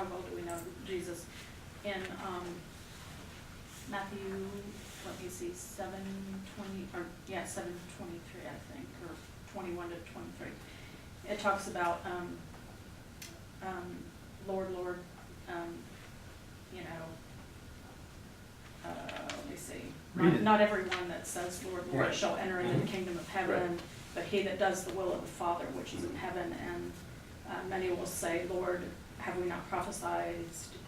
how well do we know Jesus? In Matthew, let me see, 7:23, I think, or 21 to 23. It talks about, Lord, Lord, you know, let me see. Not everyone that says, Lord, Lord, Right. shall enter into the kingdom of heaven, Right. but he that does the will of the Father which is in heaven. And many will say, Lord, have we not prophesied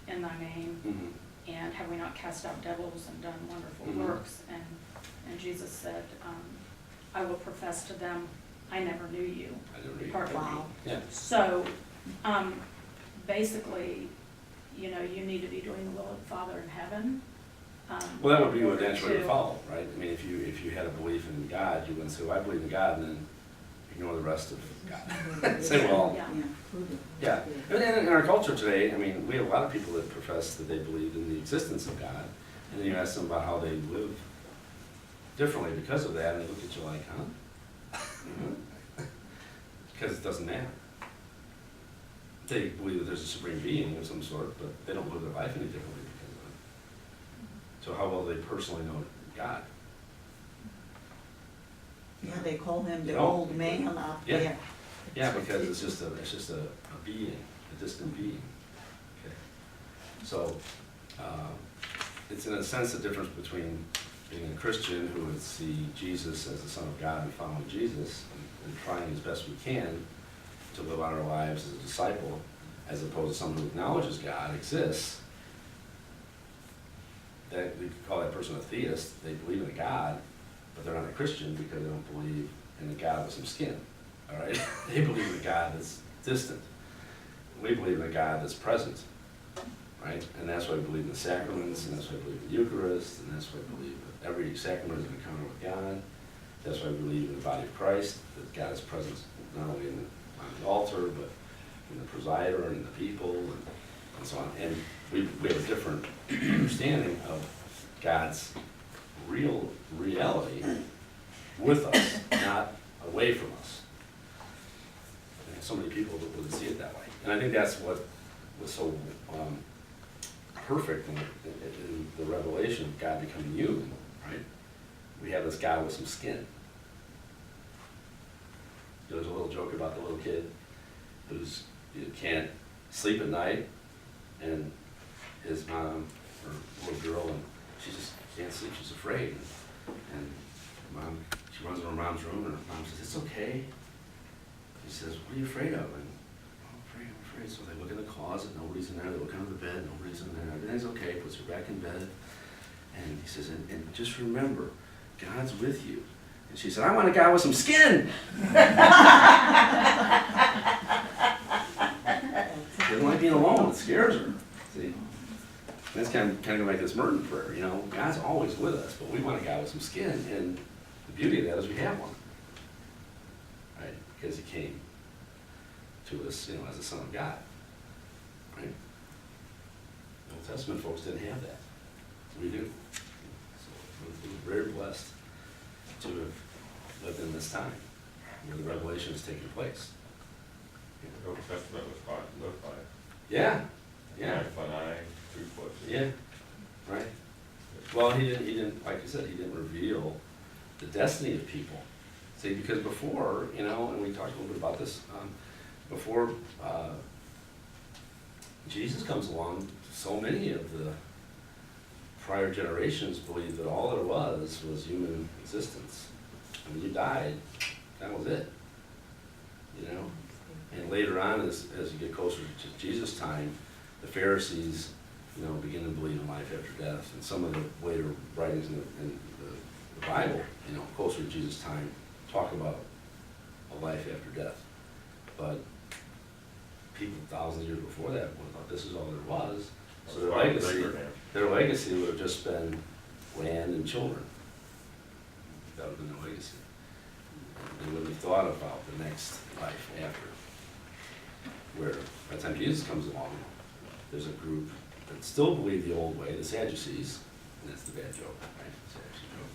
in thy name? Mm-hmm. And have we not cast out devils and done wonderful Mhm. works? And Jesus said, I will profess to them, I never knew you. I never knew you. Depart from me. Wow. Yeah. So, basically, you know, you need to be doing the will of the Father in heaven. Well, that would be in what order naturally would to- follow, right? I mean, if you had a belief in God, you wouldn't say, well, I believe in God, and then ignore the rest of God. Say, well, Yeah. yeah. And in our culture today, I mean, we have a lot of people that profess that they believe in the existence of God, and then you ask them about how they live differently because of that, and they look at you like, huh? Because it doesn't matter. They believe that there's a supreme being of some sort, but they don't live their life any differently because of it. So how well do they personally know God? Yeah, they call him the No. old man up Yeah. there. Yeah, because it's just a being, a distant being. Okay. So, it's in a sense the difference between being a Christian who would see Jesus as the Son of God and following Jesus and trying as best we can to live out our lives as a disciple, as opposed to someone who acknowledges God exists. That we could call that person a theist. They believe in a God, but they're not a Christian because they don't believe in a God with some skin. All right? They believe in a God that's distant. We believe in a God that's present. Right? And that's why we believe in the sacraments, and that's why we believe in the Eucharist, and that's why we believe that every sacrament is an encounter with God. That's why we believe in the body of Christ, that God is present not only on the altar, but in the presider and in the people, and so on. And we have a different understanding of God's real reality with us, not away from us. And so many people that wouldn't see it that way. And I think that's what was so perfect in the revelation of God becoming human, right? We have this guy with some skin. There's a little joke about the little kid who can't sleep at night, and his mom, or little girl, and she just can't sleep, she's afraid. And mom, she runs in her mom's room, and her mom says, "It's okay." She says, "What are you afraid of?" And I'm afraid. So they look in the closet, nobody's in there. They look under the bed, nobody's in there. Everything's okay, puts her back in bed. And he says, and just remember, God's with you. And she said, "I want a guy with some skin." She doesn't like being alone, it scares her. See? And that's kind of like this Merton prayer, you know, God's always with us, but we want a guy with some skin. And the beauty of that is we have one. Right? Because he came to us, you know, as a Son of God, right? The Old Testament folks didn't have that. We do. So we're very blessed to have lived in this time where the revelation has taken place. The Old Testament was hard to live by. Yeah, yeah, 9 foot high, 2 foot. yeah, right. Well, he didn't, like I said, he didn't reveal the destiny of people. See, because before, you know, and we talked a little bit about this, before Jesus comes along, so many of the prior generations believed that all there was human existence. And when you died, that was it. You know? And later on, as you get closer to Jesus' time, the Pharisees, you know, begin to believe in life after death. And some of the later writings in the Bible, you know, closer to Jesus' time, talk about a life after death. But people thousands of years before that would have thought this is all there was. So their legacy would have just been land and children. That would have been their legacy. They wouldn't have thought about the next life after. Where by the time Jesus comes along, there's a group that still believe the old way, the Sadducees, and that's the bad joke, right? The Sadducee joke.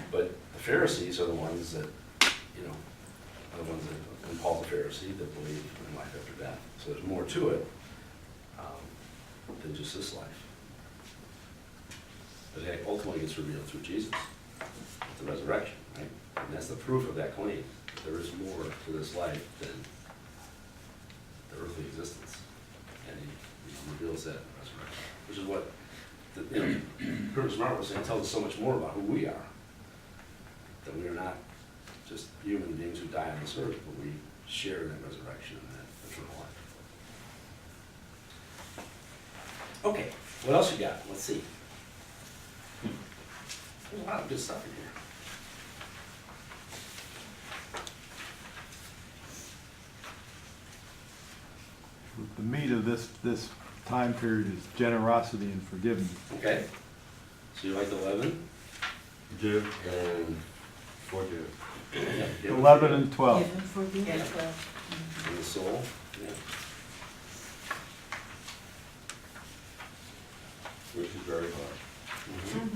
But the Pharisees are the ones that, you know, are the ones that, and Paul's a Pharisee, that believe in life after death. So there's more to it. than just this life. But it ultimately gets revealed through Jesus, the resurrection, right? And that's the proof of that claim. There is more to this life than the earthly existence. And he reveals that in the resurrection, which is what, Curtis Martin was saying, tells us so much more about who we are. That we are not just human beings who die on this earth, but we share in that resurrection and that eternal life. Okay, what else you got? Let's see. There's a lot of good stuff in here. The meat of this time period is generosity and forgiveness. Okay. So you like 11? Give And forgive. yeah, give 11 and 12. Give and forgive. and the soul. Yeah. Which is very hard.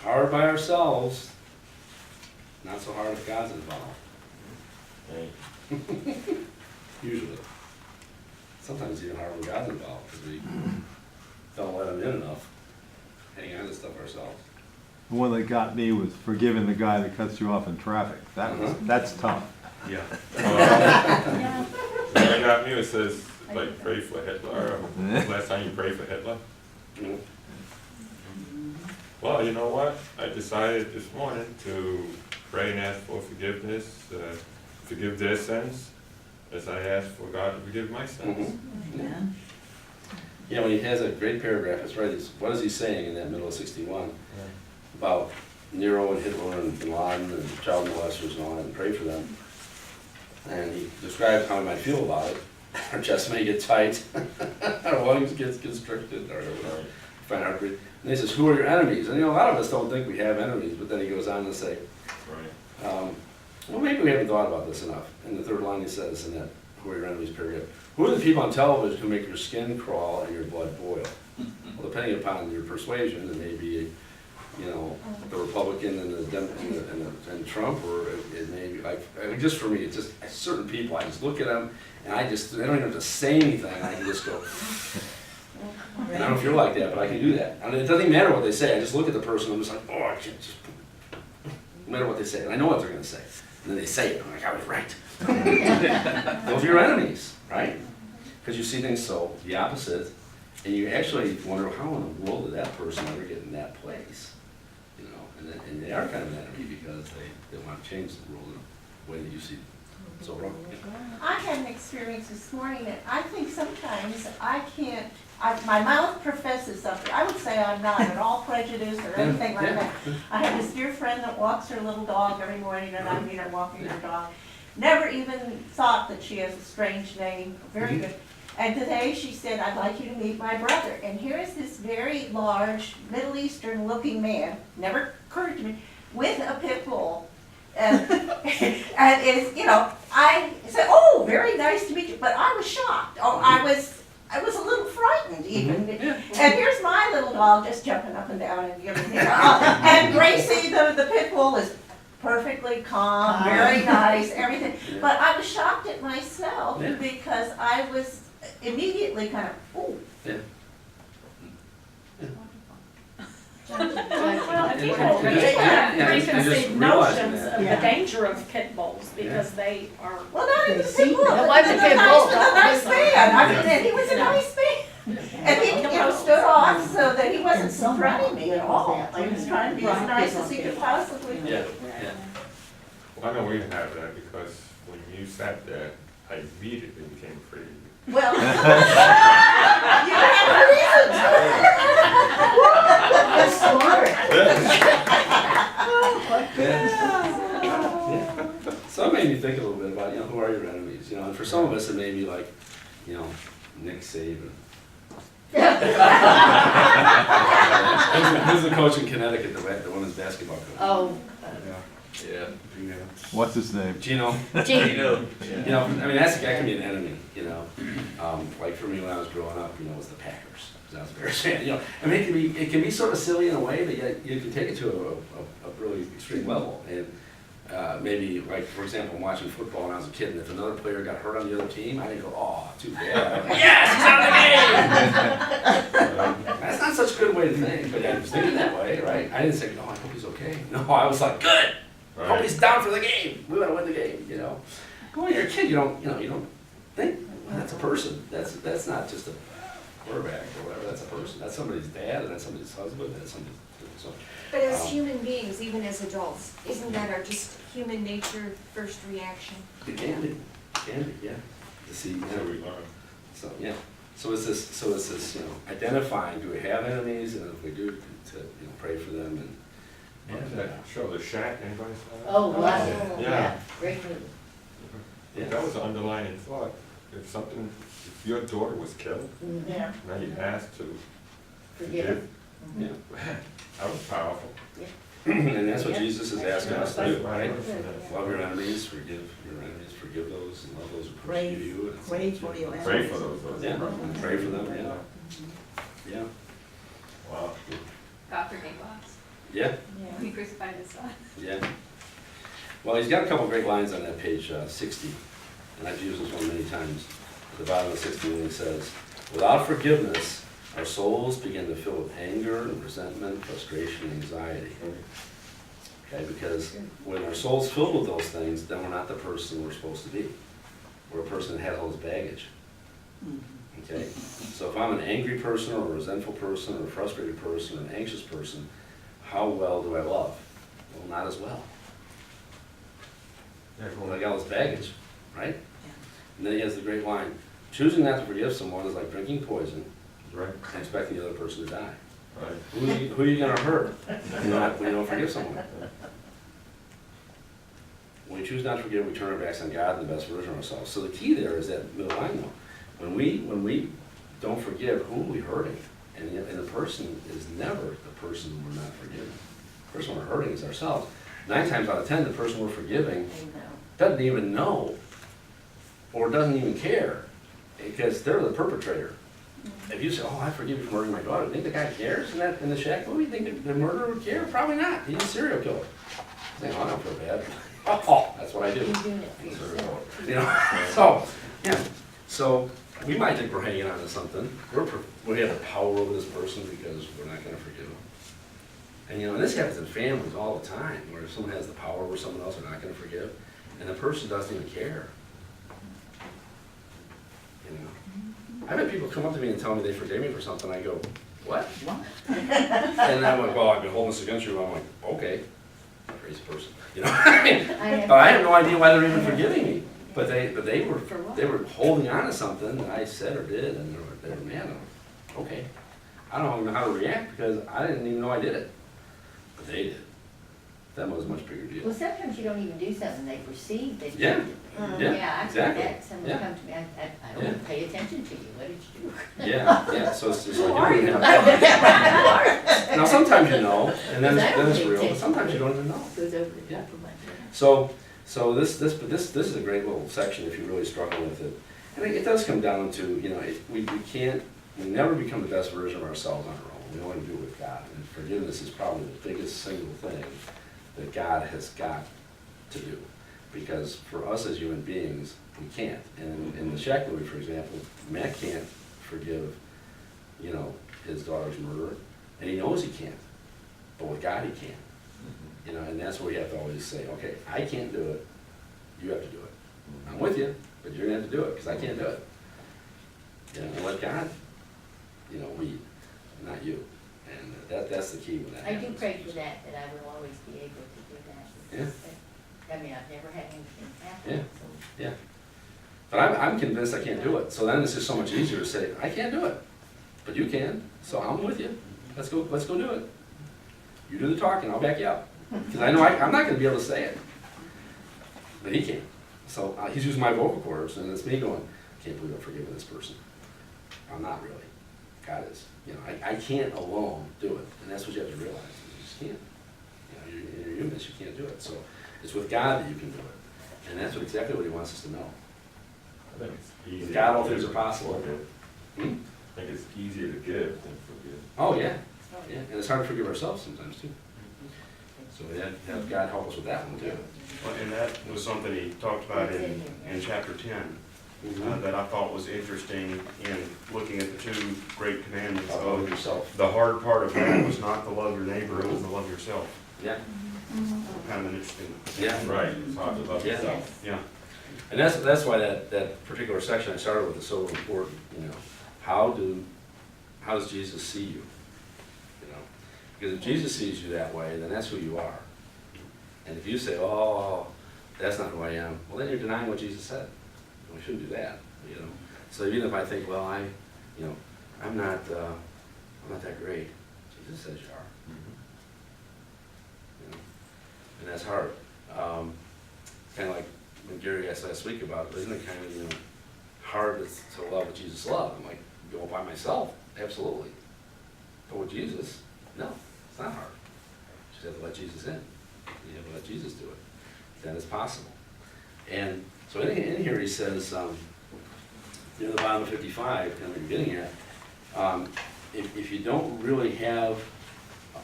Hard by ourselves, not so hard if God's involved. Right. Usually. Sometimes even harder when God's involved because we don't let him in enough. Hang on to stuff ourselves. The one that got me was forgiving the guy that cuts you off in traffic. That's tough. Yeah. Yeah. When I got me, it says, like, pray for Hitler. Last time you prayed for Hitler? You know? Well, you know what? I decided this morning to pray and ask for forgiveness, forgive their sins, as I ask for God to forgive my sins. Amen. Yeah, when he has a great paragraph, it's right. What is he saying in that middle of 61 about Nero and Hitler and Bin Laden and child molesters and all that, and pray for them. And he describes how he might feel about it. Our chest may get tight, our lungs get constricted, or whatever. Find out. And he says, "Who are your enemies?" And a lot of us don't think we have enemies, but then he goes on to say, Right. well, maybe we haven't thought about this enough. In the third line, he says in that "Who are your enemies?" period, who are the people on television who make your skin crawl and your blood boil? Well, depending upon your persuasion, it may be, the Republican and Trump, or it may be like, just for me, it's just certain people. I just look at them and they don't even have to say anything. I can just go. And I don't know if you're like that, but I can do that. And it doesn't even matter what they say. I just look at the person. I'm just like, oh, I can't just. No matter what they say, and I know what they're going to say. And then they say it. I'm like, I was right. Those are your enemies, right? Because you see things so the opposite, and you actually wonder how in the world did that person ever get in that place, And they are kind of an enemy because they want to change the world in a way that you see so wrong. I had an experience this morning that I think sometimes I can't, my mouth professes something. I would say I'm not at all prejudiced or anything like that. I have this dear friend that walks her little dog every morning, and I meet her walking her dog. Never even thought that she has a strange name, very good. And today she said, "I'd like you to meet my brother." And here is this very large, Middle Eastern looking man, never occurred to me, with a pit bull. And is, I said, "Oh, very nice to meet you," but I was shocked. Oh, I was a little frightened even. And here's my little dog just jumping up and down and giving me, and Gracie, the pit bull, is perfectly calm, very nice, everything. But I was shocked at myself because I was immediately kind of, "Ooh." Yeah. Well, if you Yeah, have yeah, just preconceived realizing notions that. of Yeah. the danger of pit bulls, because they are, Well, not even They the see pit bull, that. but It wasn't the pit nice, bull, the though. nice man. I mean, and he was a Yeah. nice man. And he, stood off so that he wasn't confronting me at all. He was trying to be as nice as he could possibly be. Yeah. Well, I know we have that because when you sat there, I immediately became afraid of you. Well, you have a reason That's smart. So it made me think a little bit about, who are your enemies? And for some of us, it may be like, Nick Saban. Who's the coach in Connecticut, the women's basketball coach? Oh, Yeah. What's his name? Gino. Gino. That can be an enemy, like for me when I was growing up, it was the Packers. Because I was a Bears fan, it can be sort of silly in a way, but yet you can take it to a really extreme level. And maybe, like, for example, I'm watching football when I was a kid, and if another player got hurt on the other team, I didn't go, "Oh, too bad." I'm like, "Yes, he's on the game!" way to think, but I was thinking that way, right? I didn't say, no, I hope he's okay. No, I was like, good, hope Right. he's down for the game, we wanna win the game, you know? When you're a kid, you don't think, well, that's a person, that's not just a quarterback or whatever, that's a person, that's somebody's dad, and that's somebody's husband, that's somebody's, so. But as human beings, even as adults, isn't that our just human nature first reaction? It can be, yeah, to see, you So know, we learn. so, yeah. So it's this, you know, identifying, do we have enemies, and if we do, to, you know, pray for them, What was and, that show, The Shack, anybody saw that? Oh, wow, Yeah. yeah, great movie. yeah. That was the underlying thought, if your daughter was killed, Yeah. now you asked to Forgive. forgive, Yeah. that was powerful. And that's what Jesus is asking us to do, That's right? right. Love your enemies, forgive your enemies, forgive those, and love those who Pray, persecute you. and- pray for your enemies. Pray for those. Yeah, and pray for them, yeah, yeah, Wow. God forgave us. yeah, He crucified his son. yeah. Well, he's got a couple great lines on that page 60, and I've used this one many times. At the bottom of 60, when he says, without forgiveness, our souls begin to fill with anger and resentment, frustration, and anxiety. Okay, because when our soul's filled with those things, then we're not the person we're supposed to be. We're a person that has all this baggage. Okay? So if I'm an angry person, or a resentful person, or a frustrated person, or an anxious person, how well do I love? Well, not as well. Yeah, Well, I got all this baggage, right? And then he has the great line, choosing not to forgive someone is like drinking poison Right, and expecting the other person to die. right. Who are you gonna hurt when you don't forgive someone? When we choose not to forgive, we turn our backs on God and the best version of ourselves. So the key there is that middle line though. When we don't forgive, who are we hurting? And the person is never the person we're not forgiving. The person we're hurting is ourselves. 9 times out of 10, the person we're forgiving doesn't even know or doesn't even care because they're the perpetrator. If you say, oh, I forgive you for murdering my daughter, do you think the guy cares in the shack movie? You think the murderer would care? Probably not. He's a serial killer. Saying, oh, I don't feel bad. Oh, that's what I do. You know, so, yeah. So we might think we're hanging on to something. We have the power over this person because we're not going to forgive them. And you know, and this happens in families all the time, where if someone has the power over someone else, they're not going to forgive, and the person doesn't even care. You know, I've had people come up to me and tell me they forgave me for something. I go, what? What? And I'm like, well, I've been holding this against you. I'm like, okay, I'm a crazy person. You know, but I have no idea why they're even forgiving me. But they were holding on to something that I said or did, and they were mad. I'm like, okay, I don't know how to react because I didn't even know I did it, but they did. That was a much bigger deal. Well, sometimes you don't even do something, they perceive that you Yeah. did it. Yeah, I've exactly. had that, someone Yeah. come to me, I Yeah. don't pay attention to you, what did you do? Yeah. So it's just Who like are you you? don't have- Now sometimes you know, and then Because I don't it's pay real. But attention. sometimes you don't even know. Goes over the Yeah. top of my head. So this is a great little section if you really struggle with it. And it does come down to, you know, we never become the best version of ourselves on our own. We only do it with God. And forgiveness is probably the biggest single thing that God has got to do. Because for us as human beings, we can't. And in the Shack movie, for example, Matt can't forgive, you know, his daughter's murderer, and he knows he can't. But with God, he can. You know, and that's where we have to always say, okay, I can't do it, you have to do it. I'm with you, but you're gonna have to do it, because I can't do it. You know, and let God, you know, lead, not you. And that's the key when that I do happens. pray for that I will always be able to do that. Yeah. I mean, I've never had anything Yeah. happen, so. Yeah. But I'm convinced I can't do it, so then it's just so much easier to say, I can't do it, but you can, so I'm with you. Let's go do it. You do the talking, I'll back you up. Because I know I'm not gonna be able to say it. But he can. So he's using my vocal cords, and it's me going, I can't believe I'm forgiving this person. I'm not really. God is. You know, I can't alone do it. And that's what you have to realize. You just can't. You know, in your humanness, you can't do it. So it's with God that you can do it. And that's exactly what he wants us to know. I think it's easier. With God, all to things give are possible. than forgive. Hmm? I think it's easier to give than forgive. Oh, yeah. Yeah. And it's hard to forgive ourselves sometimes, too. So we have God help us with that one, too. Well, and that was something he talked about in chapter 10, Mhm. that I thought was interesting in looking at the two great commandments. Love Of yourself. the hard part of that was not to love your neighbor, it was to love yourself. Yeah, Kind of an interesting. yeah. Right, it's hard to love Yeah. yourself. Yeah. And that's why that particular section I started with is so important, you know. How does Jesus see you? You know, because if Jesus sees you that way, then that's who you are. And if you say, oh, that's not who I am, well, then you're denying what Jesus said. And we shouldn't do that, you know. So even if I think, well, I'm not that great, Jesus says you are. You know, and that's hard. Kind of like when Gary asked last week about, isn't it kind of, hard to love what Jesus loved? I'm like, go by myself, absolutely. But with Jesus, no, it's not hard. You just have to let Jesus in. You have to let Jesus do it. That is possible. And so in here he says, near the bottom of 55, kind of what you're getting at, if you don't really have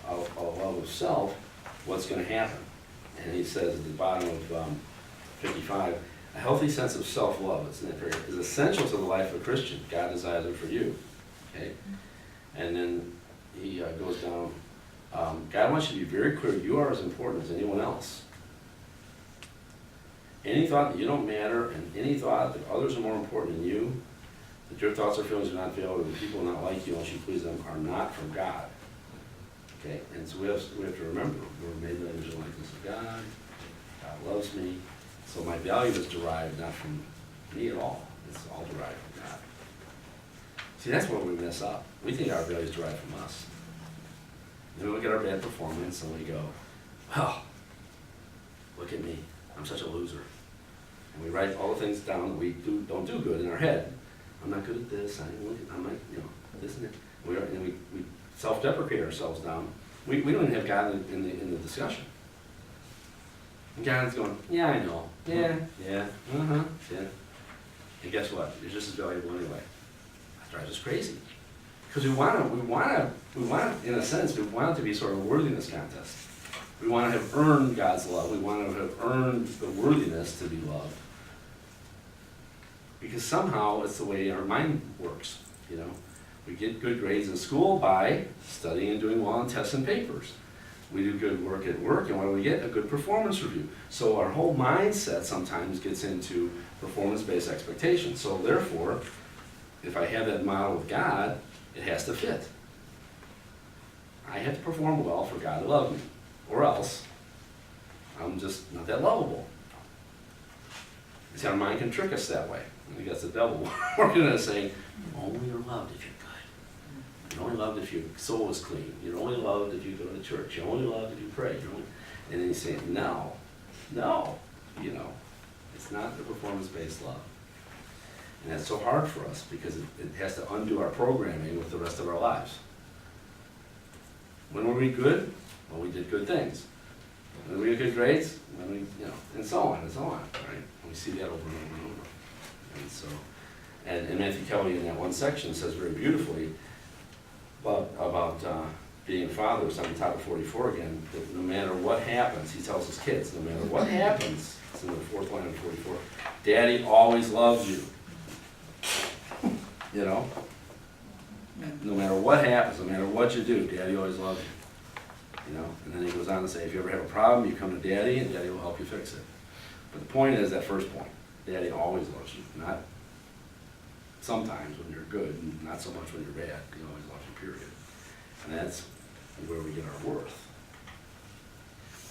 a love of self, what's going to happen? And he says at the bottom of 55, a healthy sense of self-love, it's in that period, is essential to the life of a Christian. God desires it for you. Okay? And then he goes down, God wants you to be very clear, you are as important as anyone else. Any thought that you don't matter, and any thought that others are more important than you, that your thoughts or feelings are not valid, or that people will not like you unless you please them, are not from God. Okay? And so we have to remember, we're made in the image and likeness of God. God loves me. So my value is derived not from me at all. It's all derived from God. See, that's where we mess up. We think our value is derived from us. Then we look at our bad performance and we go, oh, look at me. I'm such a loser. And we write all the things down that we don't do good in our head. I'm not good at this. I'm not, this and that. And we self-deprecate ourselves down. We don't even have God in the discussion. And God's going, yeah, I know. Yeah, yeah, yeah. And guess what? You're just as valuable anyway. That drives us crazy. Because we want to, in a sense, we want it to be sort of a worthiness contest. We want to have earned God's love. We want to have earned the worthiness to be loved. Because somehow it's the way our mind works, We get good grades in school by studying and doing well on tests and papers. We do good work at work, and what do we get? A good performance review. So our whole mindset sometimes gets into performance-based expectations. So therefore, if I have that model with God, it has to fit. I have to perform well for God to love me, or else I'm just not that lovable. See, our mind can trick us that way. I think that's the devil working at us saying, you only are loved if you're good. You're only loved if your soul is clean. You're only loved if you go to church. You're only loved if you pray. And then he's saying, no, it's not the performance-based love. And that's so hard for us because it has to undo our programming with the rest of our lives. When were we good? Well, we did good things. When we get good grades, and so on, right? And we see that over and over and over. And so, and Matthew Kelly in that one section says very beautifully about being a father, it's on the top of 44 again, that no matter what happens, he tells his kids, no matter what happens, it's in the fourth line of 44, Daddy always loves you. No matter what happens, no matter what you do, Daddy always loves you. And then he goes on to say, if you ever have a problem, you come to Daddy, and Daddy will help you fix it. But the point is that first point, Daddy always loves you, not sometimes when you're good, and not so much when you're bad. He always loves you, period. And that's where we get our worth.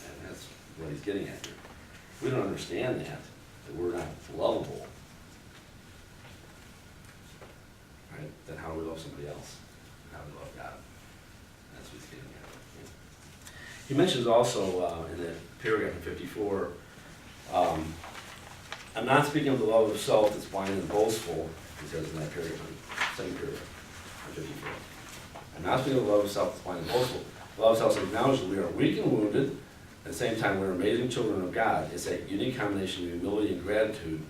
And that's what he's getting at here. We don't understand that we're not lovable. Right? Then how do we love somebody else? How do we love God? That's what he's getting at. He mentions also in the paragraph in 54, I'm not speaking of the love of self that's blind and boastful, he says in that period, same period, 54. I'm not speaking of the love of self that's blind and boastful. The love of self acknowledges that we are weak and wounded, at the same time we're amazing children of God. It's a unique combination of humility and gratitude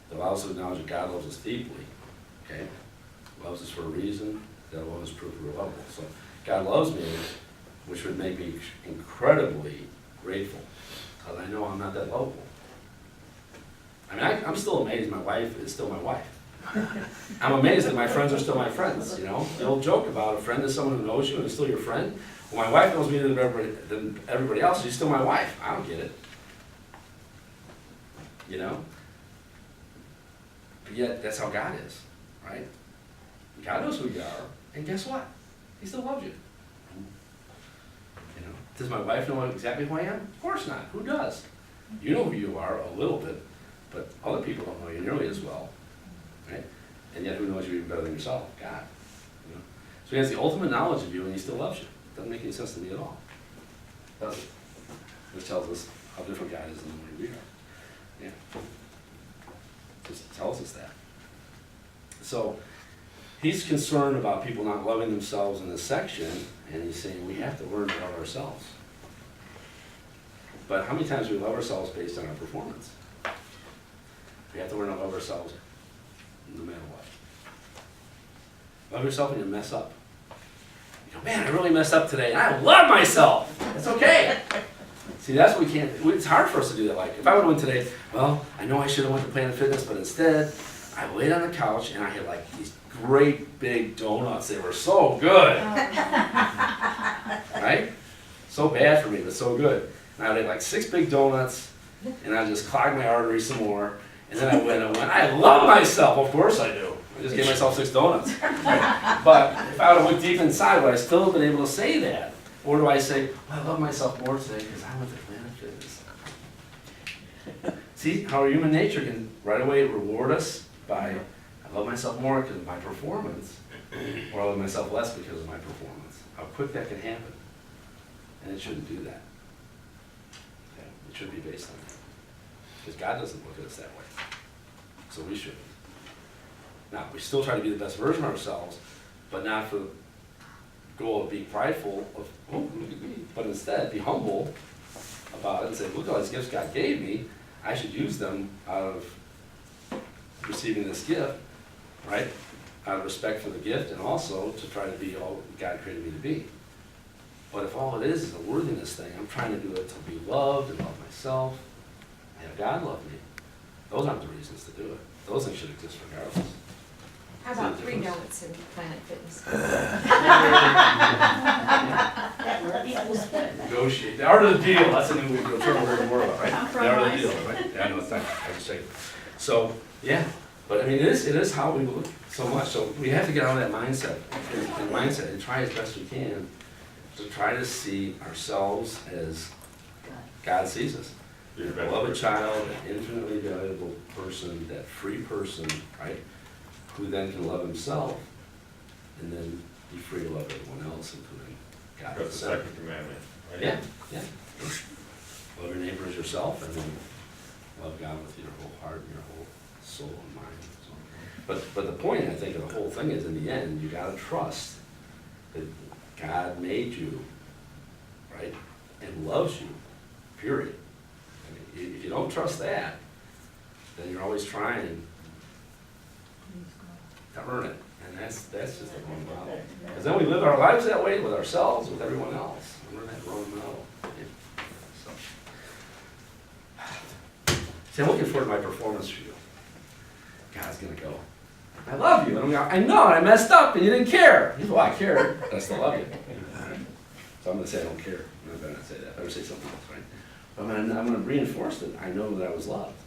that allows us to acknowledge that God loves us deeply. Okay? Loves us for a reason, that love is proof we're lovable. So God loves me, which would make me incredibly grateful, because I know I'm not that lovable. I mean, I'm still amazed my wife is still my wife. I'm amazed that my friends are still my friends, you know? The old joke about a friend is someone who knows you and is still your friend. Well, my wife knows me than everybody else, she's still my wife. I don't get it. You know? But yet, that's how God is, right? God knows who you are, and guess what? He still loves you. You know? Does my wife know exactly who I am? Of course not. Who does? You know who you are a little bit, but other people don't know you nearly as well, right? And yet, who knows you even better than yourself? God. You know? So He has the ultimate knowledge of you, and He still loves you. Doesn't make any sense to me at all, does it? Which tells us how different God is than the way we are. Yeah. Just tells us that. So He's concerned about people not loving themselves in this section, and He's saying we have to learn to love ourselves. But how many times do we love ourselves based on our performance? We have to learn to love ourselves no matter what. Love yourself when you mess up. You go, man, I really messed up today, and I love myself. It's okay. See, that's what we can't, it's hard for us to do that. Like, if I would have went today, well, I know I should have went to Planet Fitness, but instead, I laid on the couch, and I had like these great big donuts. They were so good. Right? So bad for me, but so good. And I had like 6 big donuts, and I just clogged my arteries some more. And then I went, I love myself. Of course I do. I just gave myself 6 donuts. But if I would have looked deep inside, would I still have been able to say that? Or do I say, well, I love myself more today because I went to Planet Fitness? See how our human nature can right away reward us by, I love myself more because of my performance, or I love myself less because of my performance. How quick that can happen. And it shouldn't do that. Okay? It should be based on that. Because God doesn't look at us that way. So we shouldn't. Now, we still try to be the best version of ourselves, but not for the goal of being prideful of, oh, look at me, but instead be humble about it and say, look at all these gifts God gave me. I should use them out of receiving this gift, right? Out of respect for the gift, and also to try to be all God created me to be. But if all it is a worthiness thing, I'm trying to do it to be loved and love myself, and have God love me. Those aren't the reasons to do it. Those things should exist regardless. How about 3 donuts in Planet Fitness? Negotiate. The art of the deal. That's a new term we're going to work about, right? The art of the deal, right? Yeah, I know it's not. I just say. So yeah, but I mean, it is how we look so much. So we have to get out of that mindset and try as best we can to try to see ourselves as God sees us. Be the A best beloved person. child, an infinitely valuable person, that free person, right? Who then can love himself and then be free to love everyone else, including God. That's the second commandment, right? Yeah, yeah. Love your neighbor as yourself, and then love God with your whole heart and your whole soul and mind. So, but the point, I think, of the whole thing is, in the end, you gotta trust that God made you, right, and loves you, period. I mean, if you don't trust that, then you're always trying to earn it, and that's just the wrong model. Because then we live our lives that way with ourselves, with everyone else. And we're in that wrong model. Yeah. So. See, I'm looking forward to my performance for you. God's gonna go, I love you. And I'm going, I know, and I messed up, and you didn't care. You go, well, I cared, but I still love you. So I'm gonna say I don't care. I'm not gonna say that. I better say something else, right? But I'm gonna reinforce that I know that I was loved.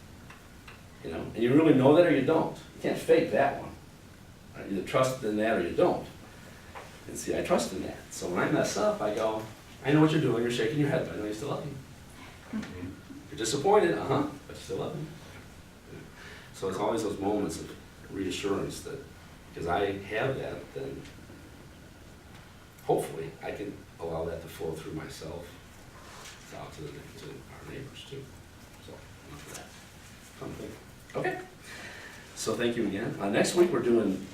You know, and you really know that or you don't. You can't fake that one. Right? Either trust in that or you don't. And see, I trust in that. So when I mess up, I go, I know what you're doing. You're shaking your head, but I know you still love me. You're disappointed, but you still love me. So it's always those moments of reassurance that, because I have that, then hopefully I can allow that to flow through myself out to our neighbors too. So, enough of that. Something. Okay. So thank you again. Next week we're doing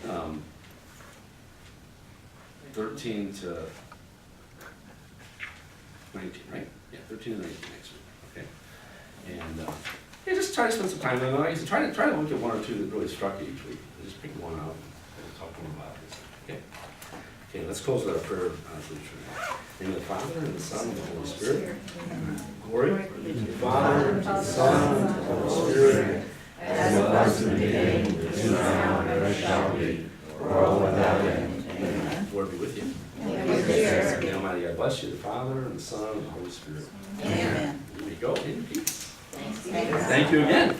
13 to 19, right? Yeah, 13 to 19 next week. Okay. And yeah, just try to spend some time with them. Like I said, try to look at 1 or 2 that really struck you each week. Just pick one out and talk to them about this. Okay. Okay. Let's close with our prayer for the Trinity. In the Father and the Son and the Holy Spirit. Glory to the Father, to the Son, and to the Holy Spirit, as it was in the beginning, is now, and ever shall be, world without end. Amen. Lord be with you. And with your spirit. May Almighty God bless you, the Father, and the Son, and the Holy Spirit. Amen. You may go in peace. Thanks. Thank you. Thank you again.